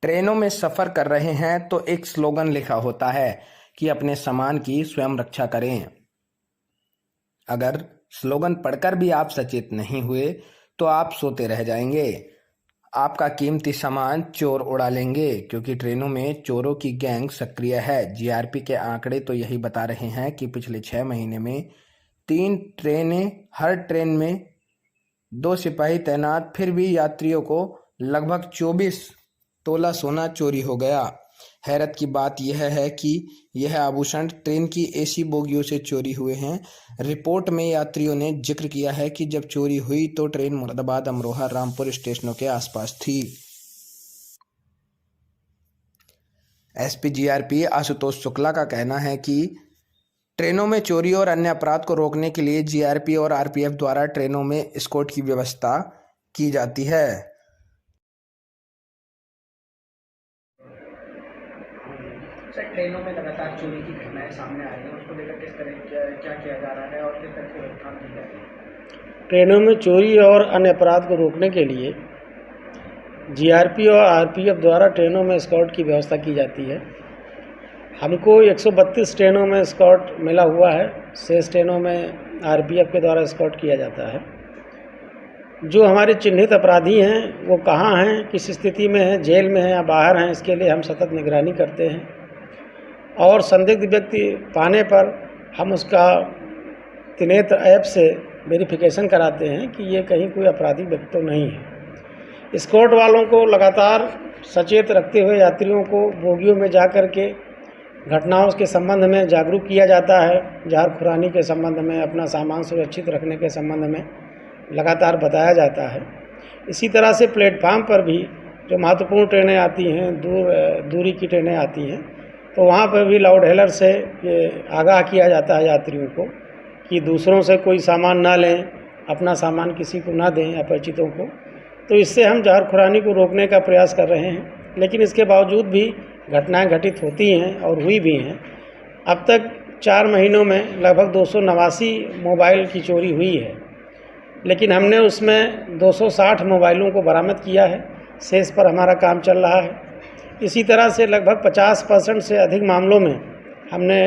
ट्रेनों में सफर कर रहे हैं तो एक स्लोगन लिखा होता है कि अपने सामान की स्वयं रक्षा करें। अगर स्लोगन पढ़कर भी आप सचेत नहीं हुए तो आप सोते रह जाएंगे। आपका कीमती सामान चोर उड़ा लेंगे, क्योंकि ट्रेनों में चोरों की गैंग सक्रिय है। जीआरपी के आंकड़े तो यही बता रहे हैं कि पिछले 6 महीने में 3 ट्रेनें, हर ट्रेन में 2 सिपाही तैनात, फिर भी यात्रियों को लगभग 24 तोला सोना चोरी हो गया। हैरत की बात यह है कि यह आभूषण ट्रेन की एसी बोगियों से चोरी हुए हैं। रिपोर्ट में यात्रियों ने जिक्र किया है कि जब चोरी हुई तो ट्रेन मुरादाबाद, अमरोहा, रामपुर स्टेशनों के आसपास थी। एसपी जीआरपी आशुतोष शुक्ला का कहना है कि ट्रेनों में चोरी और अन्य अपराध को रोकने के लिए जीआरपी और आरपीएफ द्वारा ट्रेनों में एस्कॉर्ट की व्यवस्था की जाती है। सर, ट्रेनों में लगातार चोरी की घटनाएं सामने आ रही हैं, उसको लेकर किस तरह क्या किया जा रहा है और किस तरह की रोकथाम की जा रही है? ट्रेनों में चोरी और अन्य अपराध को रोकने के लिए जीआरपी और आरपीएफ द्वारा ट्रेनों में एस्कॉर्ट की व्यवस्था की जाती है। हमको 132 ट्रेनों में एस्कॉर्ट मिला हुआ है। शेष ट्रेनों में आरपीएफ के द्वारा एस्कॉर्ट किया जाता है। जो हमारे चिन्हित अपराधी हैं वो कहाँ हैं, किस स्थिति में हैं, जेल में हैं या बाहर हैं, इसके लिए हम सतत निगरानी करते हैं और संदिग्ध व्यक्ति पाने पर हम उसका त्रिनेत्र ऐप से वेरिफिकेशन कराते हैं कि ये कहीं कोई आपराधिक व्यक्ति तो नहीं है। एस्कॉर्ट वालों को लगातार सचेत रखते हुए यात्रियों को बोगियों में जा कर के घटनाओं के संबंध में जागरूक किया जाता है। झाड़-खुरानी के संबंध में, अपना सामान सुरक्षित रखने के संबंध में लगातार बताया जाता है। इसी तरह से प्लेटफार्म पर भी जो महत्वपूर्ण ट्रेनें आती हैं, दूरी की ट्रेनें आती हैं, तो वहाँ पर भी लाउड हेलर से ये आगाह किया जाता है यात्रियों को कि दूसरों से कोई सामान ना लें, अपना सामान किसी को ना दें, अपरिचितों को। तो इससे हम झाड़-खुरानी को रोकने का प्रयास कर रहे हैं, लेकिन इसके बावजूद भी घटनाएं घटित होती हैं और हुई भी हैं। अब तक 4 महीनों में लगभग 289 मोबाइल की चोरी हुई है, लेकिन हमने उसमें 260 मोबाइलों को बरामद किया है। शेष पर हमारा काम चल रहा है। इसी तरह से लगभग 50% से अधिक मामलों में हमने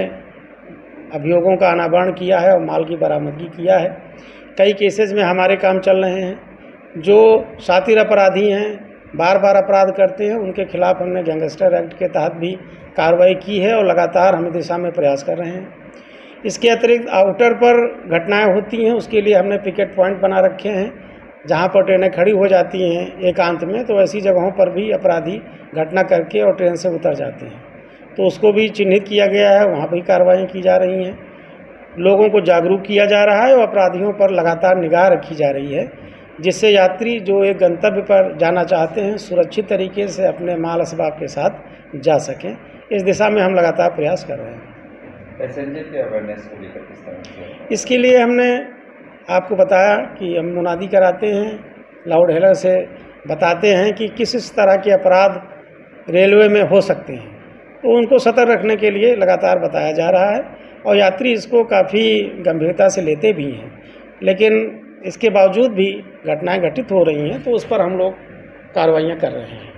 अभियोगों का अनावरण किया है और माल की बरामदगी किया है। कई केसेस में हमारे काम चल रहे हैं। जो शातिर अपराधी हैं, बार बार अपराध करते हैं, उनके खिलाफ हमने गैंगस्टर एक्ट के तहत भी कार्रवाई की है और लगातार हम दिशा में प्रयास कर रहे हैं। इसके अतिरिक्त आउटर पर घटनाएं होती हैं, उसके लिए हमने पिकेट पॉइंट बना रखे हैं। जहां पर ट्रेनें खड़ी हो जाती हैं एकांत में, तो ऐसी जगहों पर भी अपराधी घटना करके और ट्रेन से उतर जाते हैं, तो उसको भी चिन्हित किया गया है, वहाँ भी कार्रवाई की जा रही हैं। लोगों को जागरूक किया जा रहा है और अपराधियों पर लगातार निगाह रखी जा रही है, जिससे यात्री जो एक गंतव्य पर जाना चाहते हैं सुरक्षित तरीके से अपने माल असबाब के साथ जा सकें। इस दिशा में हम लगातार प्रयास कर रहे हैं। पैसेंजर के अवेयरनेस को लेकर किस तरह से? इसके लिए हमने आपको बताया कि हम मुनादी कराते हैं, लाउड हेलर से बताते हैं कि किस तरह के अपराध रेलवे में हो सकते हैं, तो उनको सतर्क रखने के लिए लगातार बताया जा रहा है और यात्री इसको काफ़ी गंभीरता से लेते भी हैं। लेकिन इसके बावजूद भी घटनाएं घटित हो रही हैं, तो उस पर हम लोग कार्रवाइयाँ कर रहे हैं।